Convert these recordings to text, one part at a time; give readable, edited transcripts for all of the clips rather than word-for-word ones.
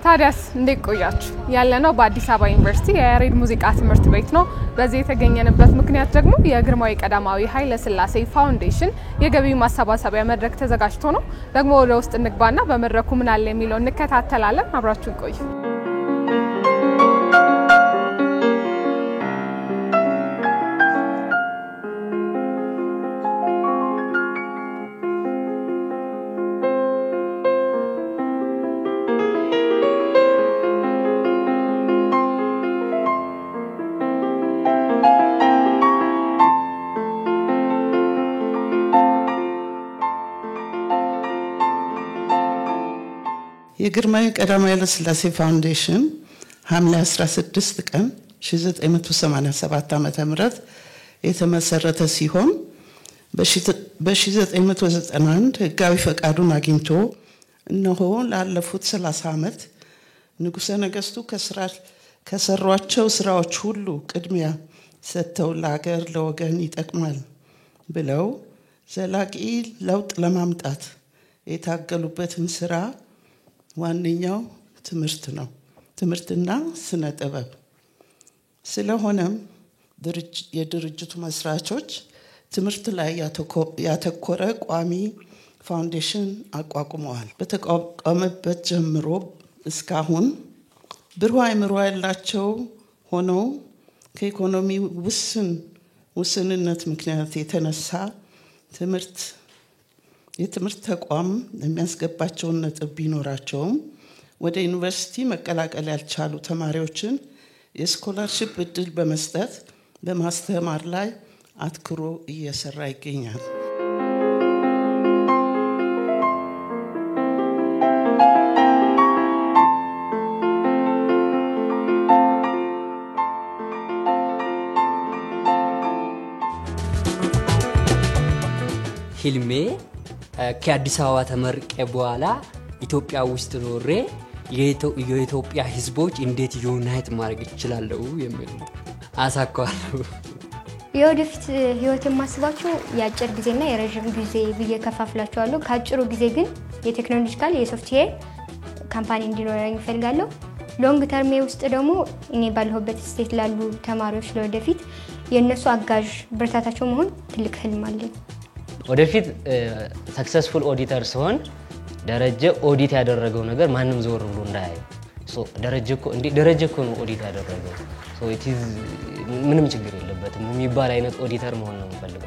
ታዲያስ እንዴት ቆያችሁ? ያለነው በአዲስ አበባ ዩኒቨርሲቲ የያሬድ ሙዚቃ ትምህርት ቤት ነው። በዚህ የተገኘንበት ምክንያት ደግሞ የግርማዊ ቀዳማዊ ኃይለ ሥላሴ ፋውንዴሽን የገቢ ማሰባሰቢያ መድረክ ተዘጋጅቶ ነው። ደግሞ ወደ ውስጥ እንግባና በመድረኩ ምን አለ የሚለው እንከታተላለን። አብራችሁን ቆዩ። የግርማዊ ቀዳማዊ ኃይለ ሥላሴ ፋውንዴሽን ሐምሌ 16 ቀን 1987 ዓ.ም የተመሰረተ ሲሆን በ1991 ህጋዊ ፈቃዱን አግኝቶ እነሆ ላለፉት 30 ዓመት ንጉሠ ነገሥቱ ከሰሯቸው ስራዎች ሁሉ ቅድሚያ ሰጥተው ለሀገር ለወገን ይጠቅማል ብለው ዘላቂ ለውጥ ለማምጣት የታገሉበትን ስራ ዋነኛው ትምህርት ነው። ትምህርትና ስነ ጥበብ ስለሆነም የድርጅቱ መስራቾች ትምህርት ላይ ያተኮረ ቋሚ ፋውንዴሽን አቋቁመዋል። በተቋቋመበት ጀምሮ እስካሁን ብሩህ አእምሮ ያላቸው ሆነው ከኢኮኖሚ ውስንነት ምክንያት የተነሳ የትምህርት ተቋም የሚያስገባቸውን ነጥብ ቢኖራቸውም ወደ ዩኒቨርሲቲ መቀላቀል ያልቻሉ ተማሪዎችን የስኮላርሺፕ እድል በመስጠት በማስተማር ላይ አትኩሮ እየሰራ ይገኛል። ሂልሜ ከአዲስ አበባ ተመርቄ በኋላ ኢትዮጵያ ውስጥ ኖሬ የኢትዮጵያ ህዝቦች እንዴት ዩናይት ማድረግ ይችላሉ የሚል አሳካዋለሁ። የወደፊት ህይወት የማስባቸው የአጭር ጊዜና የረጅም ጊዜ ብዬ ከፋፍላቸዋለሁ። ከአጭሩ ጊዜ ግን የቴክኖሎጂካል የሶፍትዌር ካምፓኒ እንዲኖረኝ እፈልጋለሁ። ሎንግ ተርም ውስጥ ደግሞ እኔ ባለሁበት ስቴት ላሉ ተማሪዎች ለወደፊት የነሱ አጋዥ ብርታታቸው መሆን ትልቅ ህልም አለኝ። ወደፊት ሰክሰስፉል ኦዲተር ሲሆን ደረጀ ኦዲት ያደረገው ነገር ማንም ዘወር ብሎ እንዳያይ ደረጀ እኮ ነው ኦዲት ያደረገው ምንም ችግር የለበትም የሚባል አይነት ኦዲተር መሆን ነው የምፈልገው።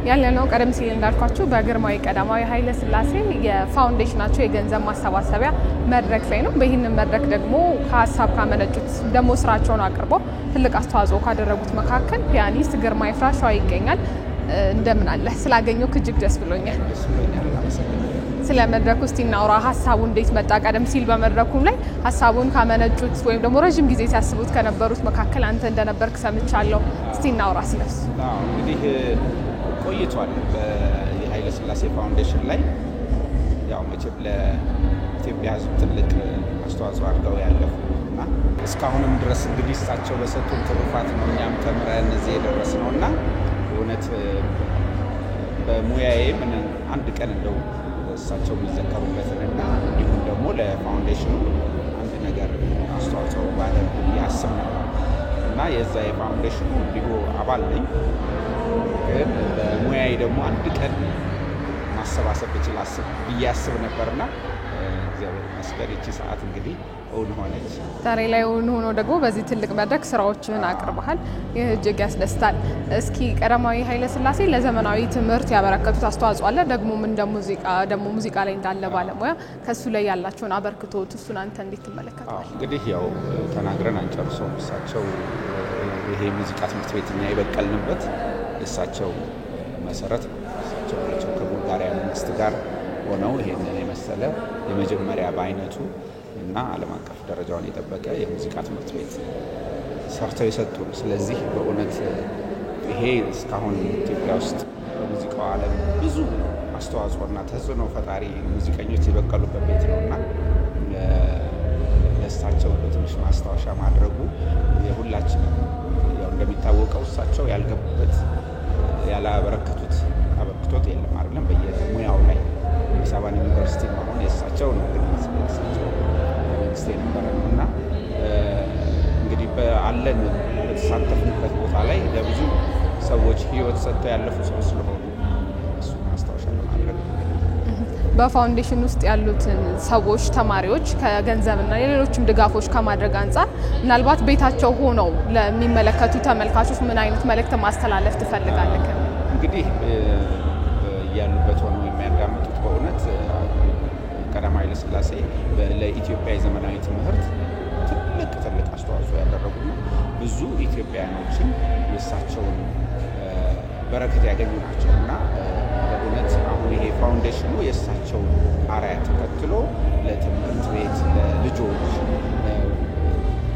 ያለነው ቀደም ሲል እንዳልኳችሁ በግርማዊ ቀዳማዊ ኃይለ ሥላሴ የፋውንዴሽናቸው የገንዘብ ማሰባሰቢያ መድረክ ላይ ነው። በእነዚህ መድረክ ደግሞ ሐሳብ ካመነጩት ደሞ ስራቸውን አቅርቦ ትልቅ አስተዋጽኦ ካደረጉት መካከል ፒያኒስት ግርማይ ፍራሻው ይገኛል። እንደምን አለ ስላገኘው እጅግ ደስ ብሎኛል። ስለ መድረኩ እስቲ እናውራ። ሐሳቡ እንዴት መጣ? ቀደም ሲል በመድረኩም ላይ ሐሳቡን ካመነጩት ወይም ደግሞ ረጅም ጊዜ ሲያስቡት ከነበሩት መካከል አንተ እንደነበርክ ሰምቻለሁ። እስቲ እናውራ ስለሱ። እንግዲህ ቆይቷል በኃይለ ሥላሴ ፋውንዴሽን ላይ ያው መቼም ለኢትዮጵያ ሕዝብ ትልቅ አስተዋጽኦ አድርገው ያለፉና እስካሁንም ድረስ እንግዲህ እሳቸው በሰጡን ትሩፋት ነው እኛም ተምረን እዚህ የደረስነውና እውነት በሙያዬ ምን አንድ ቀን እንደው እሳቸው የሚዘከሩበትንና እንዲሁም ደግሞ ለፋውንዴሽኑ አንድ ነገር አስተዋጽኦ ባደርግ ያስብ ነበር እና እና የዛ የፋውንዴሽኑ ቢሮ አባል ነኝ። ግን በሙያዬ ደግሞ አንድ ቀን ማሰባሰብ ብችል ብዬ አስብ ነበርና እግዚአብሔር ይመስገን እቺ ሰዓት እንግዲህ እውን ሆነች። ዛሬ ላይ እውን ሆኖ ደግሞ በዚህ ትልቅ መድረክ ስራዎችን አቅርበሃል። ይህ እጅግ ያስደስታል። እስኪ ቀዳማዊ ኃይለ ሥላሴ ለዘመናዊ ትምህርት ያበረከቱት አስተዋጽኦ አለ፣ ደግሞ ሙዚቃ ላይ እንዳለ ባለሙያ ከሱ ላይ ያላቸውን አበርክቶት እሱን አንተ እንዴት ትመለከታለህ? እንግዲህ ያው ተናግረን አንጨርሰውም። እሳቸው ይሄ ሙዚቃ ትምህርት ቤት እኛ የበቀልንበት እሳቸው መሰረት ነው። እሳቸው ናቸው ከቡልጋሪያ መንግስት ጋር ሆነው ይሄንን የመሰለ የመጀመሪያ በአይነቱ እና ዓለም አቀፍ ደረጃውን የጠበቀ የሙዚቃ ትምህርት ቤት ሰርተው የሰጡን። ስለዚህ በእውነት ይሄ እስካሁን ኢትዮጵያ ውስጥ በሙዚቃው ዓለም ብዙ አስተዋጽኦና ተጽዕኖ ፈጣሪ ሙዚቀኞች የበቀሉበት ቤት ነውና ለእሳቸው ትንሽ ማስታወሻ ማድረጉ የሁላችንም ያው እንደሚታወቀው እሳቸው ያልገቡበት ያላበረከቱት አበርክቶት የለም አይደለም። በየሙያው ላይ አዲስ አበባ ዩኒቨርሲቲ አሁን የእሳቸው ነው እሳቸው መንግስት የነበረ ነው እና እንግዲህ በአለን በተሳተፍንበት ቦታ ላይ ለብዙ ሰዎች ህይወት ሰጥተው ያለፉ ሰው ስለሆኑ እሱ ማስታወሻ ለማድረግ በፋውንዴሽን ውስጥ ያሉትን ሰዎች ተማሪዎች ከገንዘብና ሌሎችም ድጋፎች ከማድረግ አንጻር ምናልባት ቤታቸው ሆነው ለሚመለከቱ ተመልካቾች ምን አይነት መልእክት ማስተላለፍ ትፈልጋለህ? እንግዲህ ያሉበት ሆነው የሚያዳምጡት በእውነት ቀዳማዊ ኃይለ ሥላሴ ለኢትዮጵያ የዘመናዊ ትምህርት ትልቅ አስተዋጽኦ ያደረጉ ብዙ ኢትዮጵያውያኖችን የእሳቸውን በረከት ያገኙ ናቸው እና በእውነት አሁን ይሄ ፋውንዴሽኑ የእሳቸው አርአያ ተከትሎ ለትምህርት ቤት ለልጆች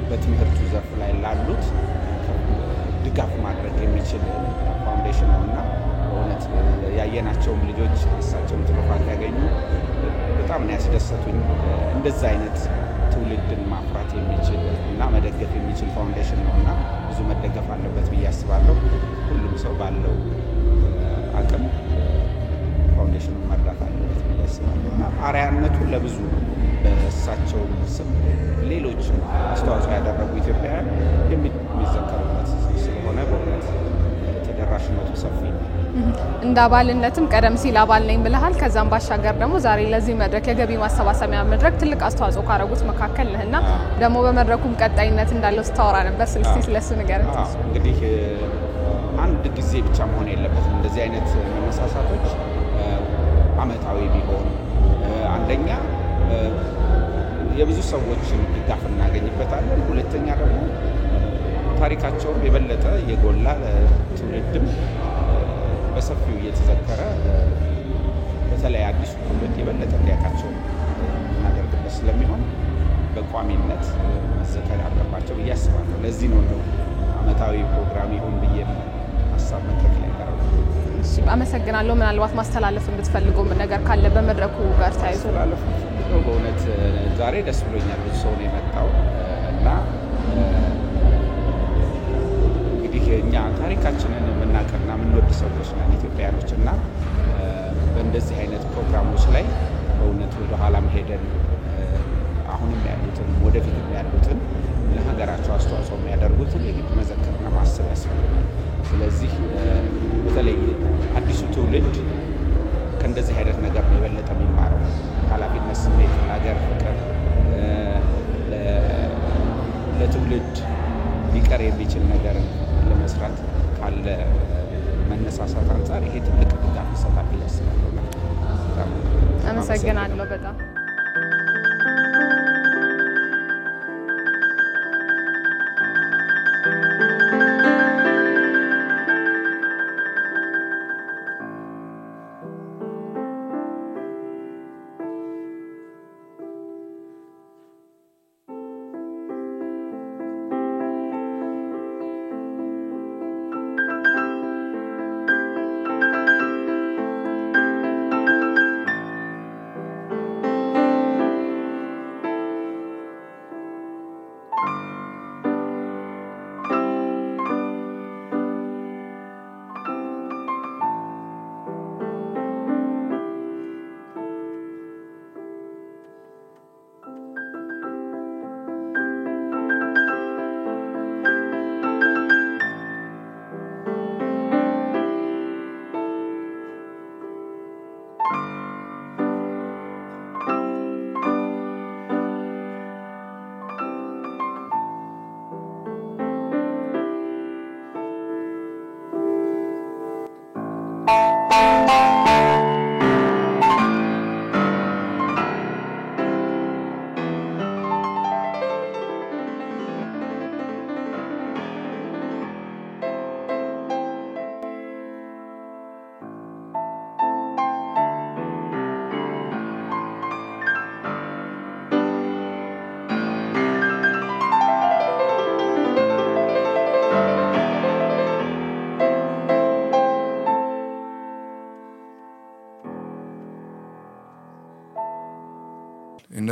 በትምህርቱ ዘርፍ ላይ ላሉት ድጋፍ ማድረግ የሚችል ፋውንዴሽን ነው እና በእውነት ያየናቸውም ልጆች እሳቸውን ትሩፋት ያገኙ በጣም ነው ያስደሰቱኝ። እንደዛ አይነት ትውልድን ማፍራት የሚችል እና መደገፍ የሚችል ፋውንዴሽን ነው እና ብዙ መደገፍ አለበት ብዬ አስባለሁ። ሁሉም ሰው ባለው አቅም ፋውንዴሽኑን መርዳት አለበት ብዬ አስባለሁ እና አርአያነቱ ለብዙ በእሳቸው ስም ሌሎች አስተዋጽኦ ያደረጉ ኢትዮጵያውያን የሚዘከሩበት ስለሆነ በእውነት ተደራሽነቱ ሰፊ ነው። እንደ አባልነትም ቀደም ሲል አባል ነኝ ብለሃል። ከዛም ባሻገር ደግሞ ዛሬ ለዚህ መድረክ የገቢ ማሰባሰቢያ መድረክ ትልቅ አስተዋጽኦ ካደረጉት መካከል ነህና ደግሞ በመድረኩም ቀጣይነት እንዳለው ስታወራ ነበር። እስኪ ስለሱ ንገረን። እንግዲህ አንድ ጊዜ ብቻ መሆን የለበትም። እንደዚህ አይነት መነሳሳቶች አመታዊ ቢሆን አንደኛ የብዙ ሰዎችን ድጋፍ እናገኝበታለን፣ ሁለተኛ ደግሞ ታሪካቸውን የበለጠ የጎላ ትውልድም በሰፊው እየተዘከረ በተለይ አዲሱ ትውልድ የበለጠ እንዲያውቃቸው እናደርግበት ስለሚሆን በቋሚነት መዘከር አለባቸው ብዬ አስባለሁ። ለዚህ ነው እንደው አመታዊ ፕሮግራም ይሁን ብዬ ሀሳብ መድረክ ላይ ቀረበ። እሺ፣ አመሰግናለሁ። ምናልባት ማስተላለፍ የምትፈልገው ነገር ካለ በመድረኩ ጋር ተያይዞ? ማስተላለፍ በእውነት ዛሬ ደስ ብሎኛል። ብዙ ሰው ነው የመጣው እና እንግዲህ እኛ ታሪካችንን የምናውቅና የምንወድ ሰዎች ነን ኢትዮጵያውያኖች እና በእንደዚህ አይነት ፕሮግራሞች ላይ በእውነት ወደ ኋላም ሄደን አሁንም ያሉትን ወደፊትም ያሉትን ለሀገራቸው አስተዋጽኦ የሚያደርጉትን የግድ መዘከርና ማሰብ ያስፈልጋል። ስለዚህ በተለይ አዲሱ ትውልድ ከእንደዚህ አይነት ነገር ነው የበለጠ የሚማረው። ኃላፊነት ስሜት፣ ለሀገር ፍቅር፣ ለትውልድ ሊቀር የሚችል ነገር ለመስራት ካለ መነሳሳት አንጻር ይሄ ትልቅ ድጋፍ ይሰጣል ብዬ አስባለሁ። አመሰግናለሁ በጣም።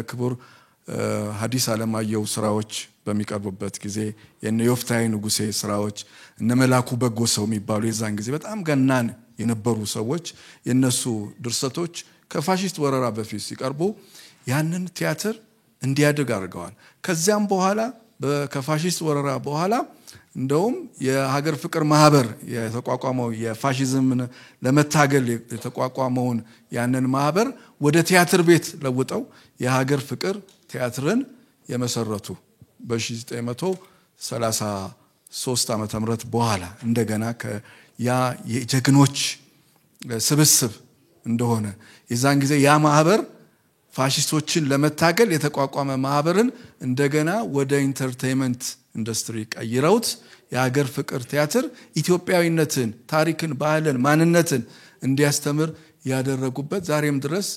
የነክቡር ሐዲስ ዓለማየሁ ስራዎች በሚቀርቡበት ጊዜ የነ ዮፍታይ ንጉሴ ስራዎች እነ መላኩ በጎ ሰው የሚባሉ የዛን ጊዜ በጣም ገናን የነበሩ ሰዎች የነሱ ድርሰቶች ከፋሺስት ወረራ በፊት ሲቀርቡ ያንን ቲያትር እንዲያድግ አድርገዋል። ከዚያም በኋላ ከፋሺስት ወረራ በኋላ እንደውም የሀገር ፍቅር ማህበር የተቋቋመው የፋሺዝምን ለመታገል የተቋቋመውን ያንን ማህበር ወደ ቲያትር ቤት ለውጠው የሀገር ፍቅር ቲያትርን የመሰረቱ በ1933 ዓመተ ምህረት በኋላ እንደገና ያ የጀግኖች ስብስብ እንደሆነ የዛን ጊዜ ያ ማህበር ፋሺስቶችን ለመታገል የተቋቋመ ማህበርን እንደገና ወደ ኢንተርቴይንመንት ኢንዱስትሪ ቀይረውት የሀገር ፍቅር ቲያትር ኢትዮጵያዊነትን፣ ታሪክን፣ ባህልን፣ ማንነትን እንዲያስተምር ያደረጉበት ዛሬም ድረስ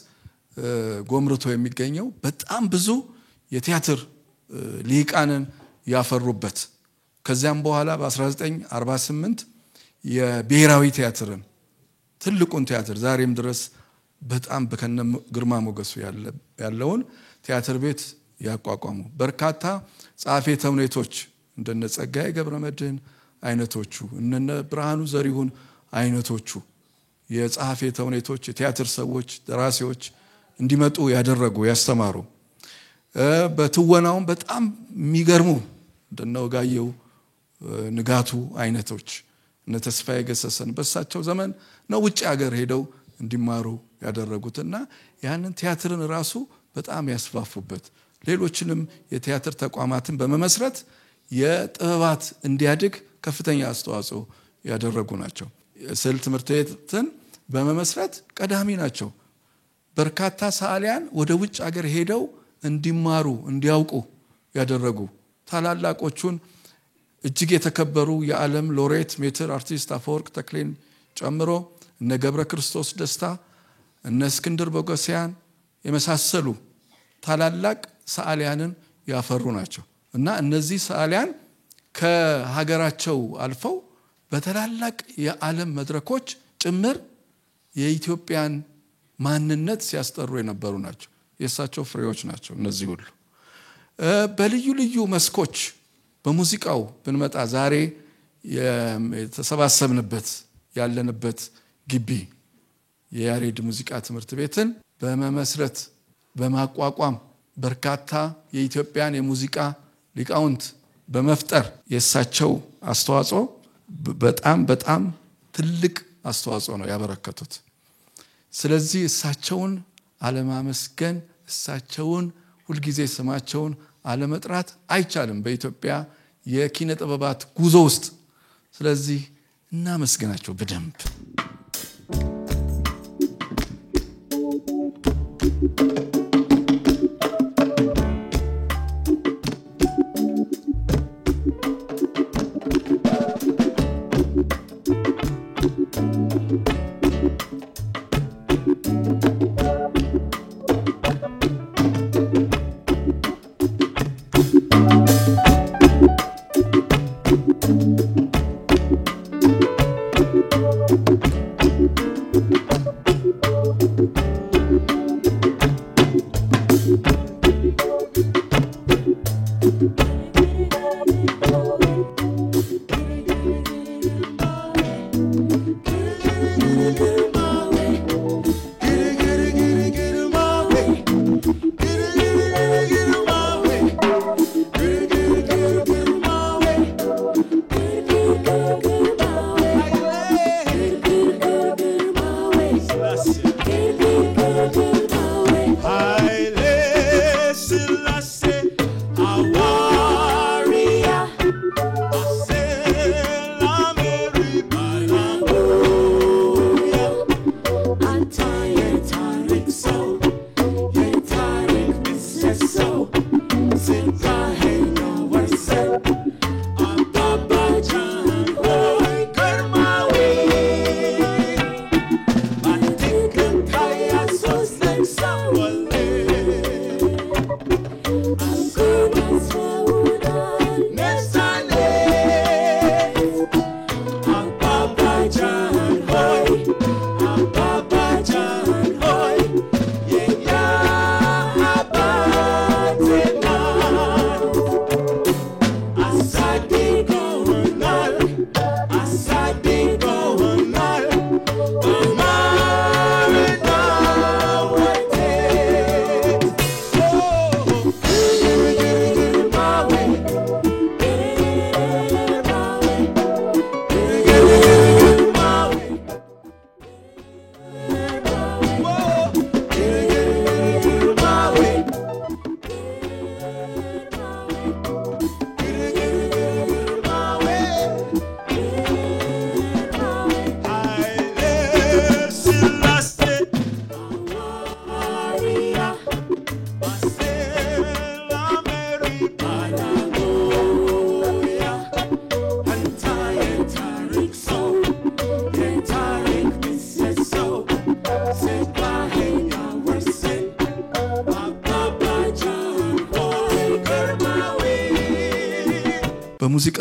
ጎምርቶ የሚገኘው በጣም ብዙ የቲያትር ሊቃንን ያፈሩበት ከዚያም በኋላ በ1948 የብሔራዊ ቲያትርን ትልቁን ቲያትር ዛሬም ድረስ በጣም በከነ ግርማ ሞገሱ ያለውን ቲያትር ቤት ያቋቋሙ በርካታ ጻፌ ተውኔቶች እንደነ ጸጋዬ ገብረመድህን አይነቶቹ እነነ ብርሃኑ ዘሪሁን አይነቶቹ የጻፌ ተውኔቶች የቲያትር ሰዎች ደራሲዎች እንዲመጡ ያደረጉ ያስተማሩ በትወናውም በጣም የሚገርሙ እንደነ ወጋየሁ ንጋቱ አይነቶች እነ ተስፋዬ ገሰሰን በሳቸው ዘመን ነው ውጭ ሀገር ሄደው እንዲማሩ ያደረጉትና ያንን ቲያትርን ራሱ በጣም ያስፋፉበት ሌሎችንም የቲያትር ተቋማትን በመመስረት የጥበባት እንዲያድግ ከፍተኛ አስተዋጽኦ ያደረጉ ናቸው። ስዕል ትምህርት ቤትን በመመስረት ቀዳሚ ናቸው። በርካታ ሰዓሊያን ወደ ውጭ ሀገር ሄደው እንዲማሩ እንዲያውቁ ያደረጉ ታላላቆቹን እጅግ የተከበሩ የዓለም ሎሬት ሜትር አርቲስት አፈወርቅ ተክሌን ጨምሮ እነ ገብረ ክርስቶስ ደስታ እነ እስክንድር ቦጎሲያን የመሳሰሉ ታላላቅ ሰዓሊያንን ያፈሩ ናቸው እና እነዚህ ሰዓሊያን ከሀገራቸው አልፈው በተላላቅ የዓለም መድረኮች ጭምር የኢትዮጵያን ማንነት ሲያስጠሩ የነበሩ ናቸው። የእሳቸው ፍሬዎች ናቸው እነዚህ ሁሉ። በልዩ ልዩ መስኮች በሙዚቃው ብንመጣ ዛሬ የተሰባሰብንበት ያለንበት ግቢ የያሬድ ሙዚቃ ትምህርት ቤትን በመመስረት በማቋቋም በርካታ የኢትዮጵያን የሙዚቃ ሊቃውንት በመፍጠር የእሳቸው አስተዋጽኦ በጣም ትልቅ አስተዋጽኦ ነው ያበረከቱት። ስለዚህ እሳቸውን አለማመስገን እሳቸውን ሁልጊዜ ስማቸውን አለመጥራት አይቻልም በኢትዮጵያ የኪነ ጥበባት ጉዞ ውስጥ። ስለዚህ እናመስግናቸው በደንብ።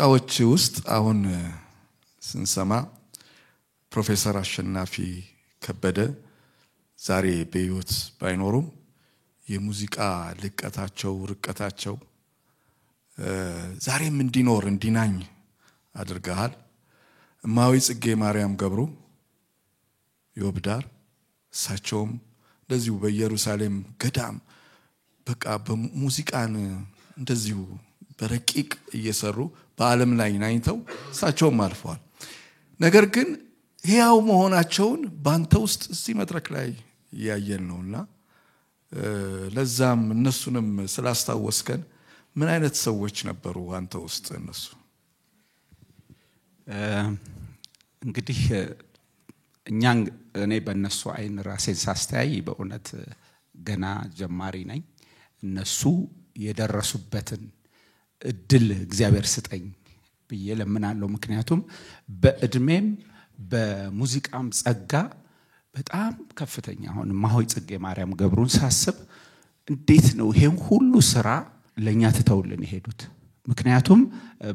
ሙዚቃዎች ውስጥ አሁን ስንሰማ ፕሮፌሰር አሸናፊ ከበደ ዛሬ በህይወት ባይኖሩም የሙዚቃ ልቀታቸው ርቀታቸው ዛሬም እንዲኖር እንዲናኝ አድርገሃል። እማዊ ጽጌ ማርያም ገብሩ ይወብዳር ሳቸውም እንደዚሁ በኢየሩሳሌም ገዳም በቃ በሙዚቃን እንደዚሁ በረቂቅ እየሰሩ በዓለም ላይ ናኝተው ሳቸውም አልፈዋል። ነገር ግን ሕያው መሆናቸውን ባንተ ውስጥ እዚህ መድረክ ላይ ያየን ነውና ለዛም እነሱንም ስላስታወስከን ምን አይነት ሰዎች ነበሩ አንተ ውስጥ እነሱ? እንግዲህ እኔ በእነሱ አይን ራሴን ሳስተያይ በእውነት ገና ጀማሪ ነኝ። እነሱ የደረሱበትን እድል እግዚአብሔር ስጠኝ ብዬ ለምናለሁ። ምክንያቱም በእድሜም በሙዚቃም ጸጋ በጣም ከፍተኛ ሆነ። እማሆይ ጽጌ ማርያም ገብሩን ሳስብ እንዴት ነው ይሄን ሁሉ ስራ ለኛ ትተውልን ይሄዱት? ምክንያቱም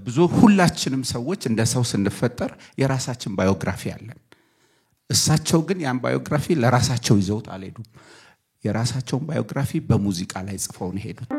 ብዙ ሁላችንም ሰዎች እንደ ሰው ስንፈጠር የራሳችን ባዮግራፊ አለን። እሳቸው ግን ያን ባዮግራፊ ለራሳቸው ይዘውት አልሄዱም። የራሳቸውን ባዮግራፊ በሙዚቃ ላይ ጽፈው ነው ሄዱት።